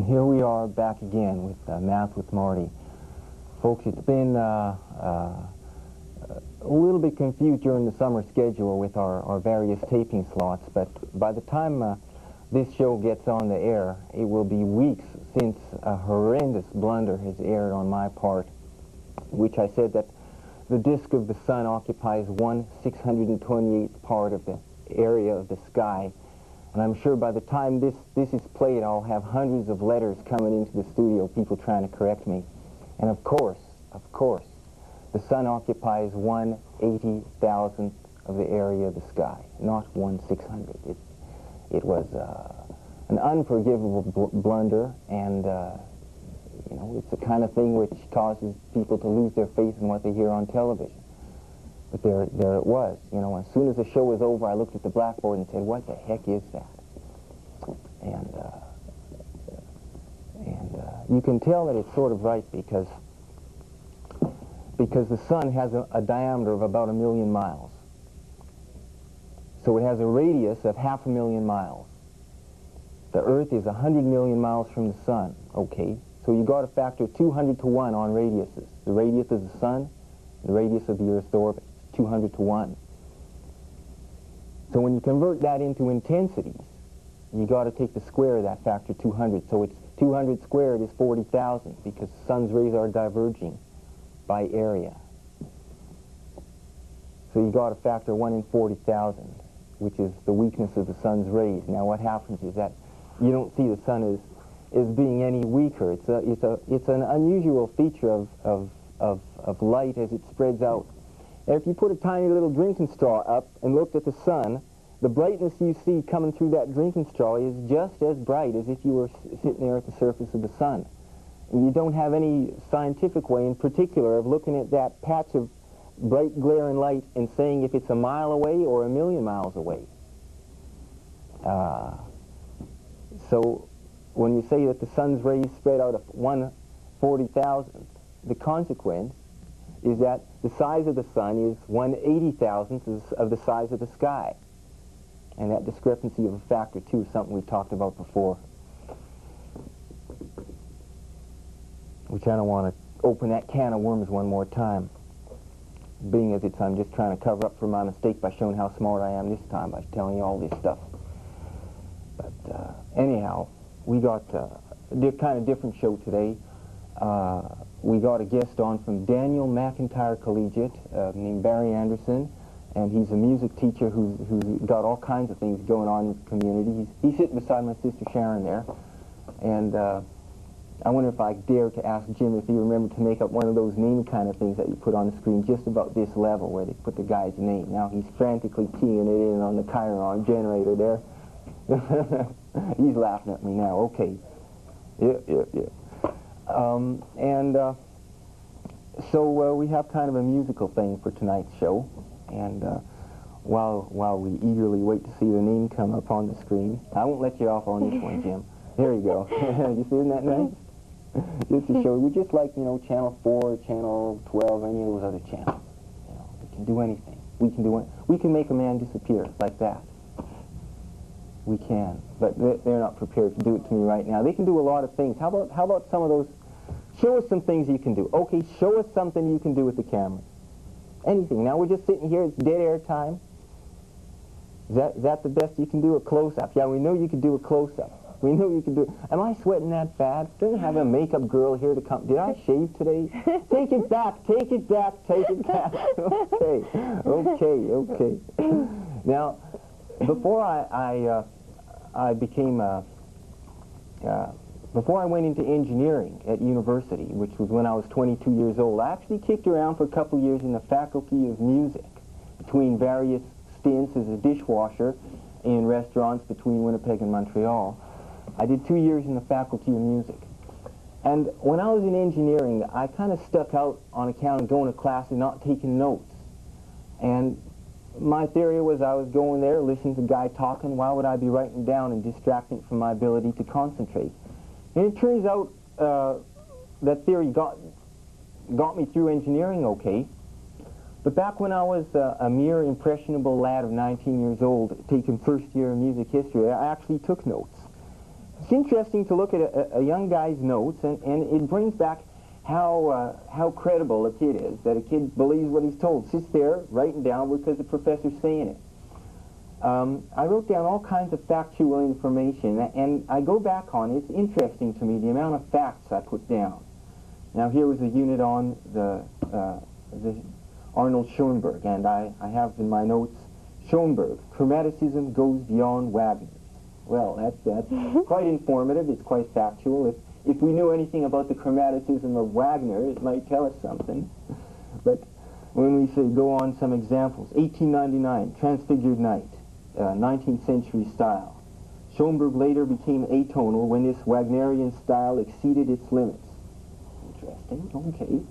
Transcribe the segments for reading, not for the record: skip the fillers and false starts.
And here we are back again with Math with Marty. Folks, it's been a little bit confused during the summer schedule with our various taping slots, but by the time this show gets on the air, it will be weeks since a horrendous blunder has aired on my part, which I said that the disk of the sun occupies 1/628th part of the area of the sky. And I'm sure by the time this is played, I'll have hundreds of letters coming into the studio, people trying to correct me. And of course, the sun occupies 1/80,000th of the area of the sky, not 1/600th. It was an unforgivable blunder, and you know, it's the kind of thing which causes people to lose their faith in what they hear on television. But there it was. You know, as soon as the show was over, I looked at the blackboard and said, "What the heck is that?" And you can tell that it's sort of right because the sun has a diameter of about 1,000,000 miles. So it has a radius of 500,000 miles. The Earth is 100 million miles from the sun. Okay, so you got to factor 200 to 1 on radiuses. The radius of the sun, the radius of the Earth's orbit. 200 to 1. So when you convert that into intensities, you got to take the square of that factor 200. So it's 200 squared is 40,000 because the sun's rays are diverging by area. So you got to factor 1 in 40,000, which is the weakness of the sun's rays. Now what happens is that you don't see the sun as being any weaker. It's an unusual feature of light as it spreads out. If you put a tiny little drinking straw up and looked at the sun, the brightness you see coming through that drinking straw is just as bright as if you were sitting there at the surface of the sun. And you don't have any scientific way in particular of looking at that patch of bright glaring light and saying if it's a mile away or 1,000,000 miles away. So when you say that the sun's rays spread out of 1/40,000th, the consequence is that the size of the sun is 1/80,000th of the size of the sky. And that discrepancy of a factor 2 is something we've talked about before. Which I don't want to open that can of worms one more time. Being as I'm just trying to cover up for my mistake by showing how smart I am this time by telling you all this stuff. But anyhow, we got a kind of different show today. We got a guest on from Daniel McIntyre Collegiate named Barry Anderson, and he's a music teacher who's got all kinds of things going on in his community. He's sitting beside my sister Sharon there, and I wonder if I dare to ask Jim if he remembered to make up one of those name kind of things that you put on the screen just about this level where they put the guy's name. Now he's frantically keying it in on the Chiron generator there. He's laughing at me now. Okay. Yeah. So we have kind of a musical thing for tonight's show, and while we eagerly wait to see the name come up on the screen, I won't let you off on this one, Jim. There you go. You see, isn't that nice? Just to show, we just like, you know, Channel 4, Channel 12, any of those other channels. You know, we can do anything. We can make a man disappear like that. We can, but they're not prepared to do it to me right now. They can do a lot of things. How about some of those? Show us some things you can do. Okay, show us something you can do with the camera. Anything. Now we're just sitting here. It's dead air time. Is that the best you can do? A close-up. Yeah, we know you can do a close-up. We know you can do it. Am I sweating that bad? Don't have a makeup girl here to come. Did I shave today? Take it back. Take it back. Take it back. Okay. Now, before before I went into engineering at university, which was when I was 22 years old, I actually kicked around for a couple of years in the faculty of music between various stints as a dishwasher in restaurants between Winnipeg and Montreal. I did 2 years in the faculty of music. And when I was in engineering, I kind of stuck out on account of going to class and not taking notes. And my theory was I was going there, listening to the guy talking. Why would I be writing down and distracting from my ability to concentrate? And it turns out that theory got me through engineering okay. But back when I was a mere impressionable lad of 19 years old, taking first year of music history, I actually took notes. it's interesting to look at a young guy's notes, and it brings back how credible a kid is, that a kid believes what he's told, sits there writing down because the professor's saying it. I wrote down all kinds of factual information, and I go back on it. It's interesting to me, the amount of facts I put down. Now, here was a unit on the Arnold Schoenberg, and I have in my notes, Schoenberg, chromaticism goes beyond Wagner. Well, that's quite informative. It's quite factual. If we knew anything about the chromaticism of Wagner, it might tell us something. But when we say go on some examples, 1899, Transfigured Night, 19th century style. Schoenberg later became atonal when this Wagnerian style exceeded its limits. Interesting, okay.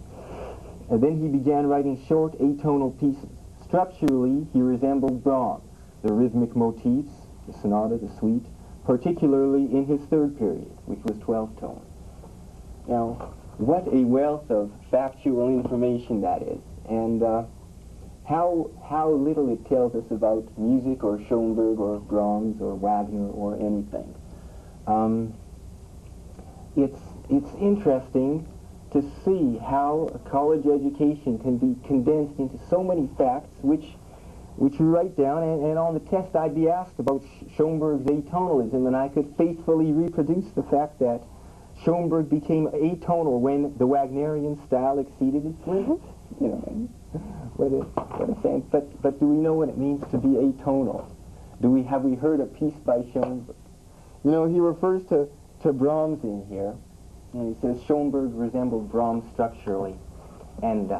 And then he began writing short atonal pieces. Structurally, he resembled Brahms, the rhythmic motifs, the sonata, the suite, particularly in his third period, which was 12-tone. Now, what a wealth of factual information that is, and how little it tells us about music or Schoenberg or Brahms or Wagner or anything. It's interesting to see how a college education can be condensed into so many facts which you write down, and on the test I'd be asked about Schoenberg's atonalism, and I could faithfully reproduce the fact that Schoenberg became atonal when the Wagnerian style exceeded its limits. You know, what a sense. But do we know what it means to be atonal? Have we heard a piece by Schoenberg? You know, he refers to Brahms in here, and he says Schoenberg resembled Brahms structurally, and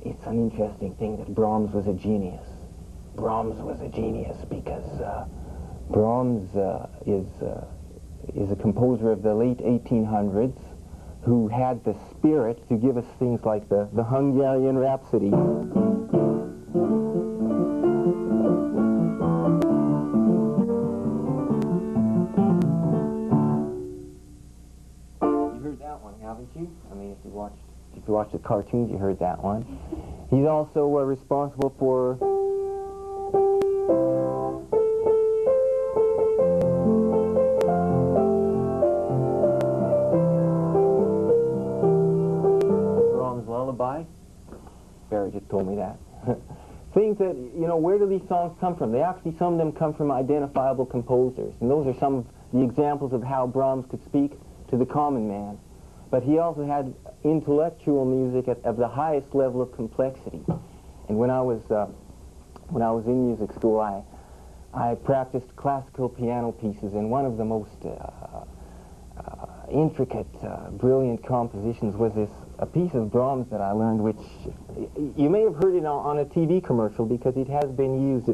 it's an interesting thing that Brahms was a genius. Brahms was a genius because Brahms is a composer of the late 1800s who had the spirit to give us things like the Hungarian Rhapsody. You heard that one, haven't you? I mean, if you watched the cartoons, you heard that one. He's also responsible for Brahms' Lullaby. Barry just told me that. Things that, you know, where do these songs come from? Some of them come from identifiable composers, and those are some of the examples of how Brahms could speak to the common man. But he also had intellectual music of the highest level of complexity. And when I was in music school, I practiced classical piano pieces, and one of the most intricate, brilliant compositions was a piece of Brahms that I learned, which you may have heard it on a TV commercial because it has been used.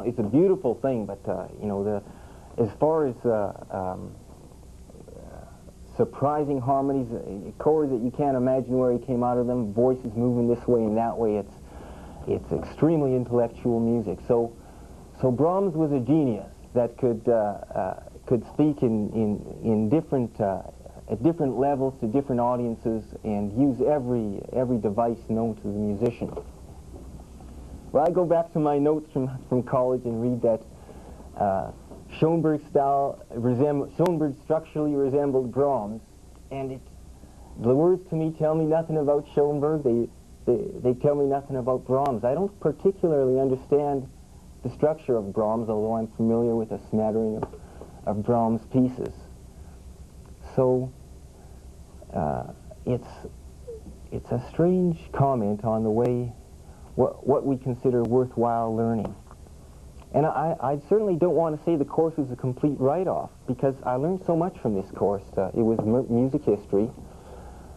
It's a beautiful thing, but you know, as far as surprising harmonies, chords that you can't imagine where he came out of them, voices moving this way and that way, it's extremely intellectual music. So Brahms was a genius that could speak in different at different levels to different audiences and use every device known to the musician. Well, I go back to my notes from college and read that Schoenberg structurally resembled Brahms, and the words to me tell me nothing about Schoenberg. They tell me nothing about Brahms. I don't particularly understand the structure of Brahms, although I'm familiar with a smattering of Brahms pieces. So it's a strange comment on the way what we consider worthwhile learning. And I certainly don't want to say the course was a complete write-off, because I learned so much from this course. It was music history.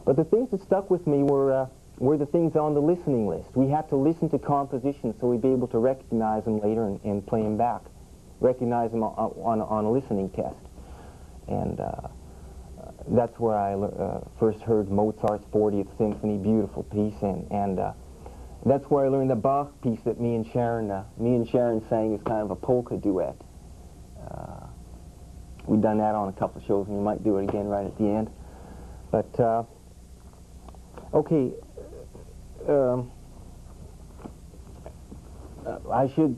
But the things that stuck with me were the things on the listening list. We had to listen to compositions so we'd be able to recognize them later and play them back, recognize them on a listening test. And that's where I first heard Mozart's 40th Symphony, beautiful piece, and that's where I learned the Bach piece that me and Sharon sang is kind of a polka duet. we've done that on a couple of shows, and we might do it again right at the end. But okay, I should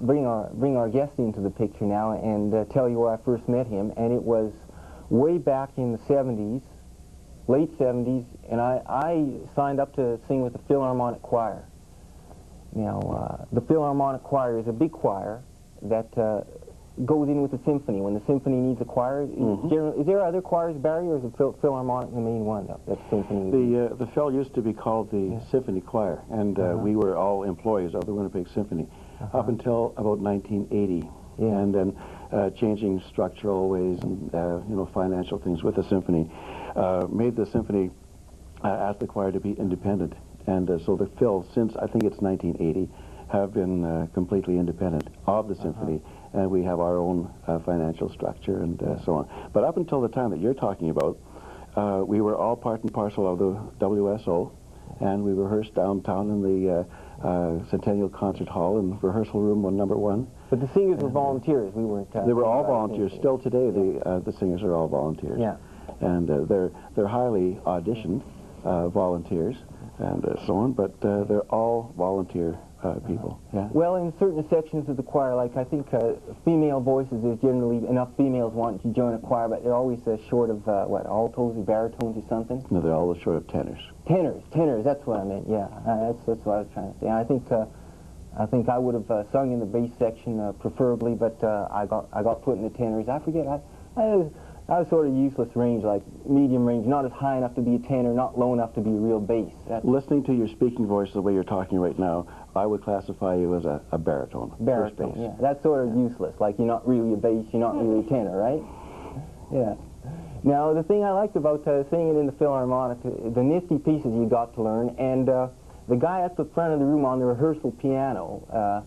bring our guest into the picture now and tell you where I first met him, and it was way back in the 70s, late 70s, and I signed up to sing with the Philharmonic Choir. Now, the Philharmonic Choir is a big choir that goes in with the symphony. When the symphony needs a choir, is there other choirs, Barry, or is the Philharmonic the main one that symphony? The Phil used to be called the Symphony Choir, and we were all employees of the Winnipeg Symphony up until about 1980, and then changing structural ways and you know, financial things with the symphony made the symphony ask the choir to be independent, and so the Phil, since I think it's 1980, have been completely independent of the symphony, and we have our own financial structure and so on. But up until the time that you're talking about, we were all part and parcel of the WSO, and we rehearsed downtown in the Centennial Concert Hall in rehearsal room number 1. But the singers were volunteers. We weren't. They were all volunteers. Still today, the singers are all volunteers. Yeah. And they're highly auditioned volunteers and so on, but they're all volunteer people. Yeah. Well, in certain sections of the choir, like I think female voices, there's generally enough females wanting to join a choir, but they're always short of what, altos or baritones or something. No, they're all short of tenors. Tenors. That's what I meant. Yeah, that's what I was trying to say. And I think I would have sung in the bass section preferably, but I got put in the tenors. I forget. I was sort of useless range, like medium range, not as high enough to be a tenor, not low enough to be a real bass. Listening to your speaking voice the way you're talking right now, I would classify you as a baritone. Baritone, yeah. That's sort of useless, like you're not really a bass, you're not really a tenor, right? Yeah. Now, the thing I liked about singing in the Philharmonic, the nifty pieces you got to learn, and the guy at the front of the room on the rehearsal piano,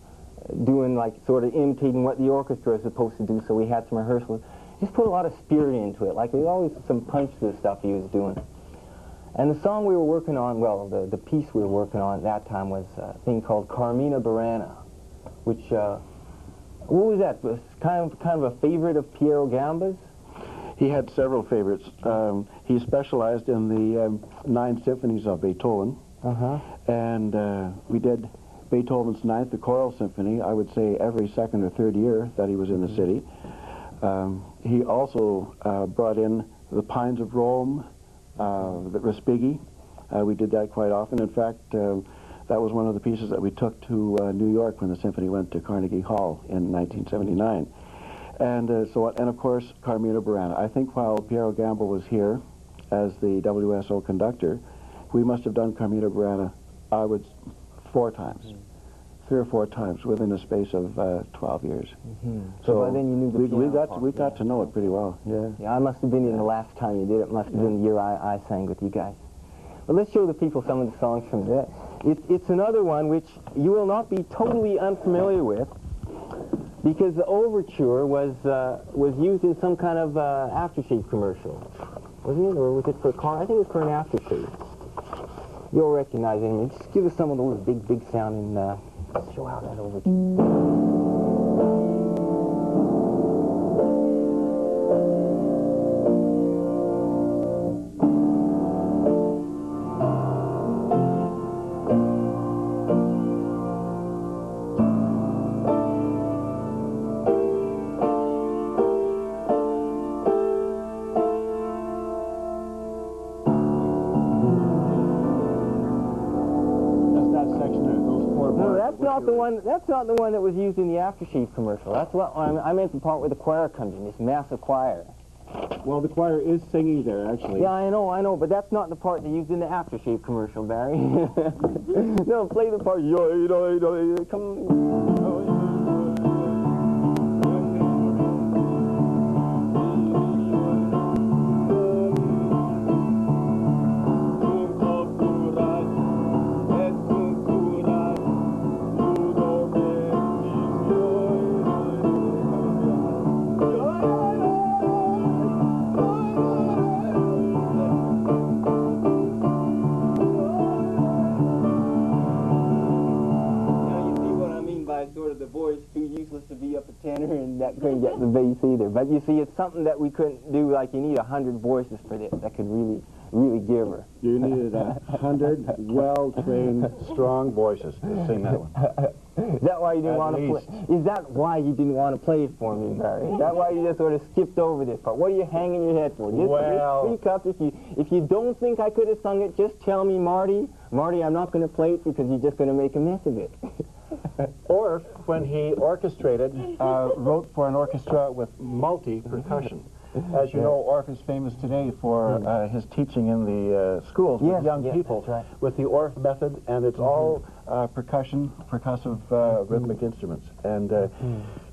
doing like sort of imitating what the orchestra is supposed to do, so we had some rehearsals. Just put a lot of spirit into it, like there's always some punch to the stuff he was doing. And the song we were working on, well, the piece we were working on at that time was a thing called Carmina Burana, which, what was that? Was kind of a favorite of Piero Gamba's? He had several favorites. He specialized in the 9 symphonies of Beethoven, and we did Beethoven's 9th, the Choral Symphony, I would say every second or third year that he was in the city. He also brought in the Pines of Rome, the Respighi. We did that quite often. In fact, that was one of the pieces that we took to New York when the symphony went to Carnegie Hall in 1979. And and of course, Carmina Burana. I think while Piero Gamba was here as the WSO conductor, we must have done Carmina Burana, I would, 4 times. 3 or 4 times within a space of 12 years. So by then you knew the we got to know it pretty well. Yeah. Yeah, I must have been in the last time you did it. Must have been the year I sang with you guys. But let's show the people some of the songs from this. It's another one which you will not be totally unfamiliar with, because the overture was used in some kind of aftershave commercial, wasn't it? Or was it for a car? I think it was for an aftershave. You'll recognize it. Just give us some of those big sounding. Show out that overture. That's not the one that was used in the aftershave commercial. That's what I meant, the part where the choir comes in, this massive choir. Well, the choir is singing there, actually. Yeah, I know, but that's not the part they used in the aftershave commercial, Barry. No, play the part. Come. sort of the voice too useless to be up a tenor, and that couldn't get the bass either. But you see, it's something that we couldn't do. Like, you need 100 voices for this that could really give her. You needed 100 well-trained, strong voices to sing that one. Is that why you didn't want to play? Is that why you didn't want to play it for me, Barry? Is that why you just sort of skipped over this part? What are you hanging your head for? Just speak up. If you don't think I could have sung it, just tell me, Marty. Marty, I'm not going to play it because you're just going to make a mess of it. Or when he orchestrated, wrote for an orchestra with multi-percussion. As you know, Orff is famous today for his teaching in the schools with young people with the Orff method, and it's all percussive rhythmic instruments. And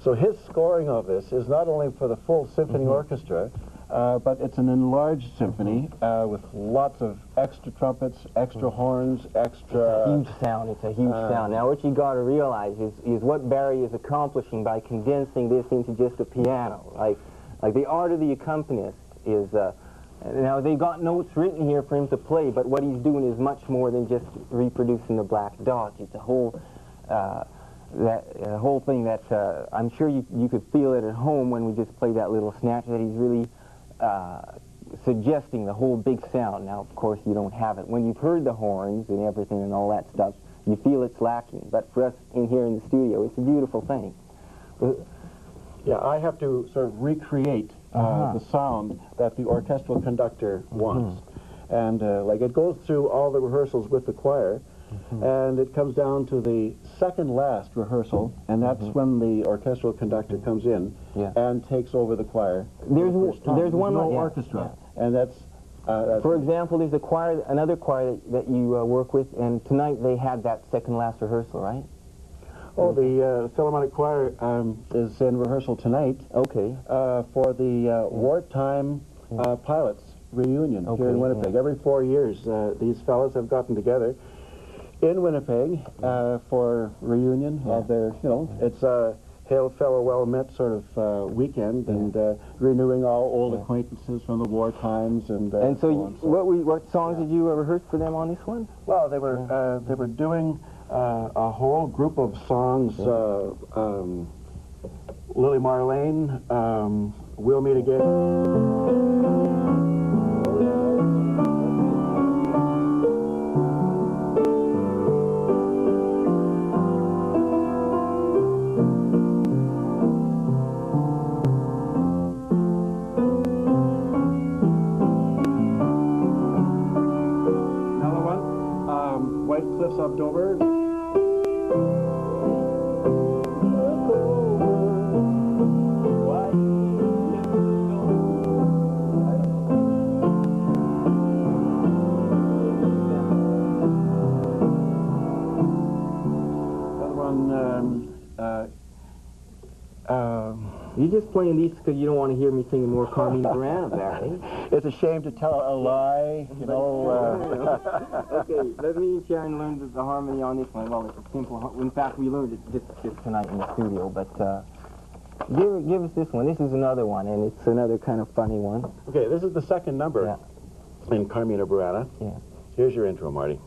so his scoring of this is not only for the full symphony orchestra, but it's an enlarged symphony with lots of extra trumpets, extra horns, extra... Huge sound. It's a huge sound. Now, what you got to realize is what Barry is accomplishing by condensing this into just a piano. Like the art of the accompanist is, now they've got notes written here for him to play, but what he's doing is much more than just reproducing the black dots. It's a whole, whole thing that I'm sure you could feel it at home when we just play that little snatch, that he's really suggesting the whole big sound. Now, of course, you don't have it. When you've heard the horns and everything and all that stuff, you feel it's lacking. But for us in here in the studio, it's a beautiful thing. Yeah, I have to sort of recreate the sound that the orchestral conductor wants. And like it goes through all the rehearsals with the choir, and it comes down to the second last rehearsal, and that's when the orchestral conductor comes in and takes over the choir. There's one no orchestra, and that's for example, there's a choir, another choir that you work with, and tonight they had that second last rehearsal, right? Oh, the Philharmonic Choir is in rehearsal tonight. Okay. For the wartime pilots reunion here in Winnipeg. Every 4 years, these fellows have gotten together in Winnipeg for reunion of their, you know, it's a hail fellow well met sort of weekend, and renewing all old acquaintances from the war times, and so what songs did you rehearse for them on this one? Well, they were doing a whole group of songs, Lily Marlene, We'll Meet Again. Cliffs of Dover. Another one, you're just playing these because you don't want to hear me singing more Carmina Burana, Barry. It's a shame to tell a lie, you know. Okay, let me and Sharon learn the harmony on this one. Well, it's a simple. In fact, we learned it just tonight in the studio. But give us this one. This is another one, and it's another kind of funny one. Okay, this is the second number in Carmina Burana. Yeah. Here's your intro, Marty.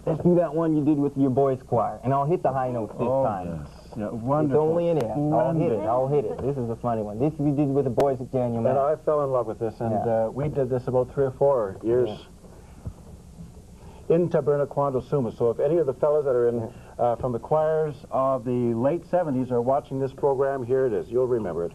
Let's do that one you did with your boys' choir, and I'll hit the high notes this time. Yes. Yeah, wonderful. It's only an F. I'll hit it. This is a funny one. This we did with the boys at Daniel. And I fell in love with this, and we did this about 3 or 4 years in Taberna Quando Summa. So if any of the fellows that are in from the choirs of the late 70s are watching this program, here it is. You'll remember it.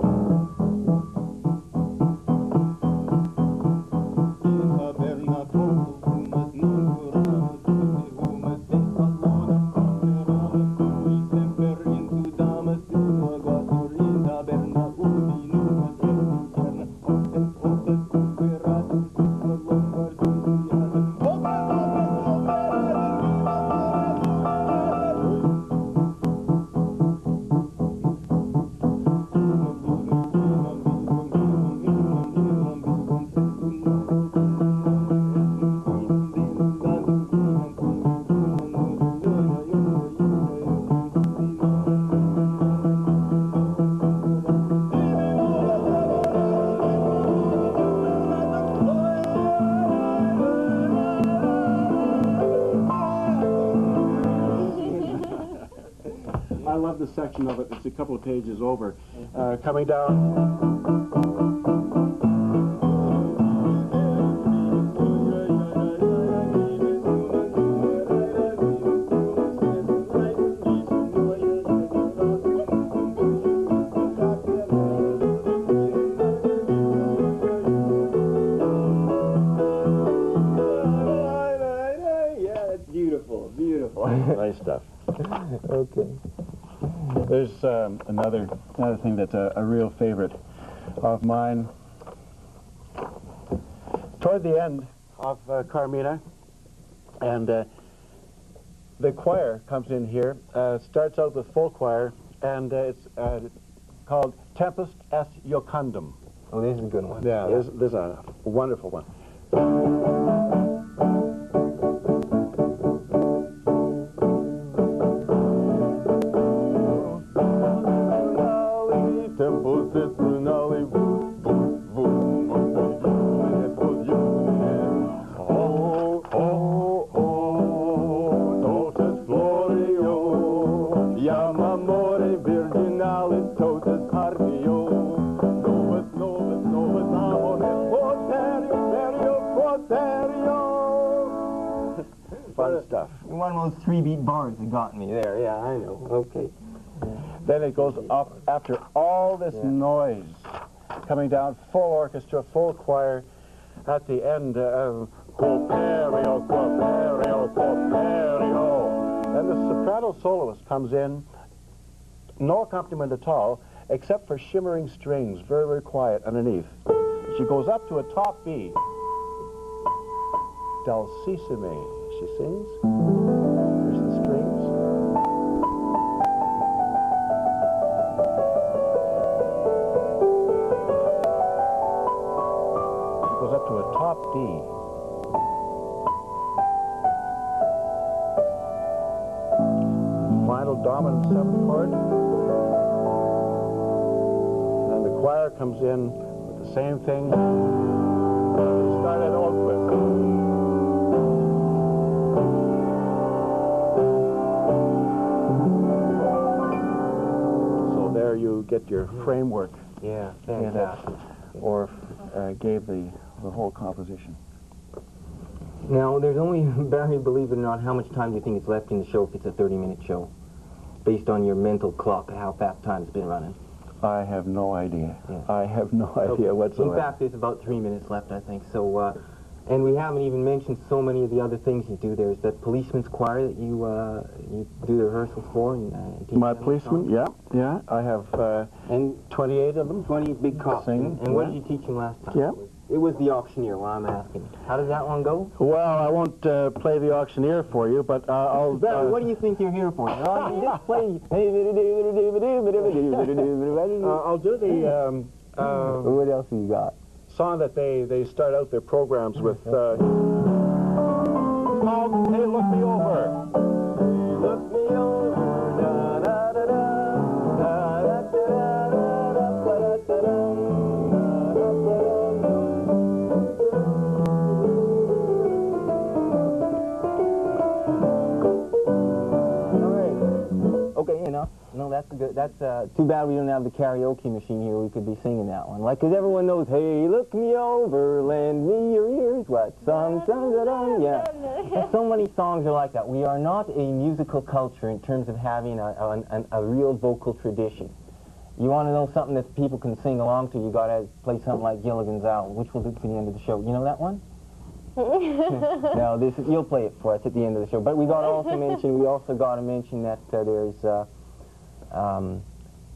I love the section of it. It's a couple of pages over. Coming down. Beautiful, beautiful. Nice stuff. Okay. There's another thing that's a real favorite of mine. Toward the end of Carmina, and the choir comes in here, starts out with full choir, and it's called Tempest est Iocundum. Oh, this is a good one. Yeah, this is a wonderful one. Fun stuff. One of those 3-beat bars that got me there. Yeah, I know. Okay. Then it goes up after all this noise, coming down, full orchestra, full choir. At the end, Quaperio, Quaperio, Quaperio. And the soprano soloist comes in, no accompaniment at all, except for shimmering strings, very, very quiet underneath. She goes up to a top B. Dulcissime, she sings. There's the strings. She goes up to a top D. Final dominant 7th chord. And then the choir comes in with the same thing. Started off with. You get your framework. Yeah, fantastic. Or gave the whole composition. Now, there's only, Barry, believe it or not, how much time do you think is left in the show if it's a 30-minute show? Based on your mental clock, how fast time's been running. I have no idea. Yeah. I have no idea whatsoever. In fact, there's about 3 minutes left, I think. So, and we haven't even mentioned so many of the other things you do. There's that policeman's choir that you do the rehearsals for. And teach my them policeman, yeah. I have and 28 of them. 20 big cops. Sing. And what did you teach them last time? Yeah. It was the auctioneer, what I'm asking. How does that one go? Well, I won't play the auctioneer for you, but I'll... what do you think you're here for? Just play... I'll do the... what else have you got? Song that they start out their programs with. Hey, look me over. Look me over. Da, da, da, da, da, da, da, da, da, da, da, good. That's too bad we don't have the karaoke machine here. We could be singing that one. Like, 'cause everyone knows, hey, look me over, lend me your ears, what song, yeah. There's so many songs are like that. We are not a musical culture in terms of having a real vocal tradition. You want to know something that people can sing along to, you got to play something like Gilligan's Owl, which we'll do to the end of the show. You know that one? No, you'll play it for us at the end of the show. But we also got to mention that there's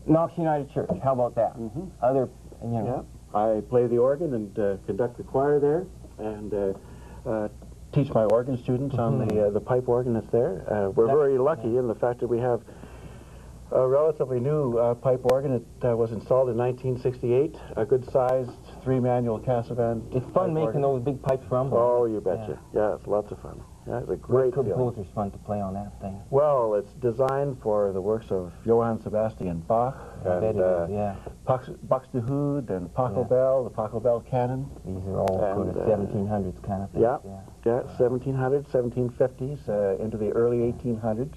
Knox United Church. How about that? Other, you know. Yeah. I play the organ and conduct the choir there, and teach my organ students on the pipe organ that's there. We're very lucky in the fact that we have a relatively new pipe organ. It was installed in 1968. A good-sized 3-manual Cassavan. It's fun making those big pipes rumble. Oh, you betcha. Yeah, it's lots of fun. Yeah, it's a great feeling. Composer's fun to play on that thing. Well, it's designed for the works of Johann Sebastian Bach and Buxtehude and Pachelbel, the Pachelbel canon. These are all sort of 1700s kind of things. Yeah, 1700s, 1750s, into the early 1800s.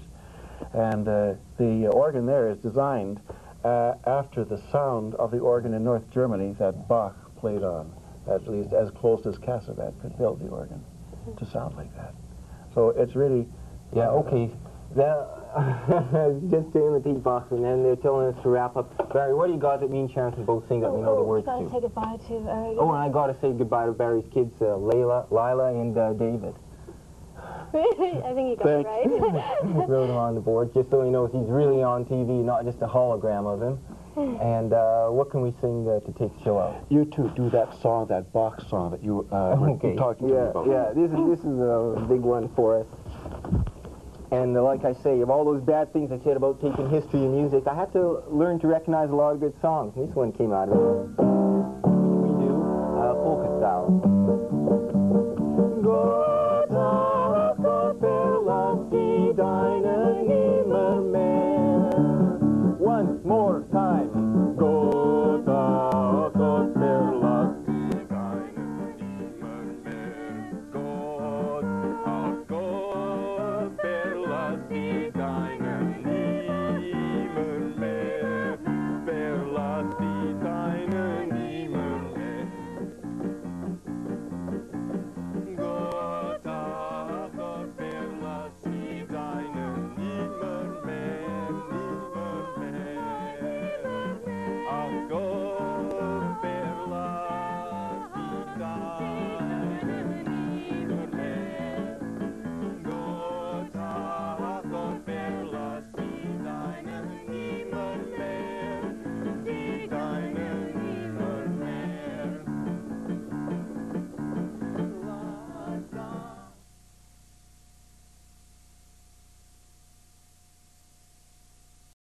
And the organ there is designed after the sound of the organ in North Germany that Bach played on, at least as close as Cassavan could build the organ to sound like that. So it's really... Yeah, okay. Just doing the beatbox, and then they're telling us to wrap up. Barry, what do you got that me and Sharon can both sing that we know the words to? Gotta say goodbye to... and I gotta say goodbye to Barry's kids, Lila, and David. I think you got it right. Wrote him on the board, just so he knows he's really on TV, not just a hologram of him. And what can we sing to take the show out? You two do that song, that Bach song that you were talking to me about. Yeah, this is a big one for us. And like I say, of all those bad things I said about taking history and music, I had to learn to recognize a lot of good songs. This one came out of it. We do polka style.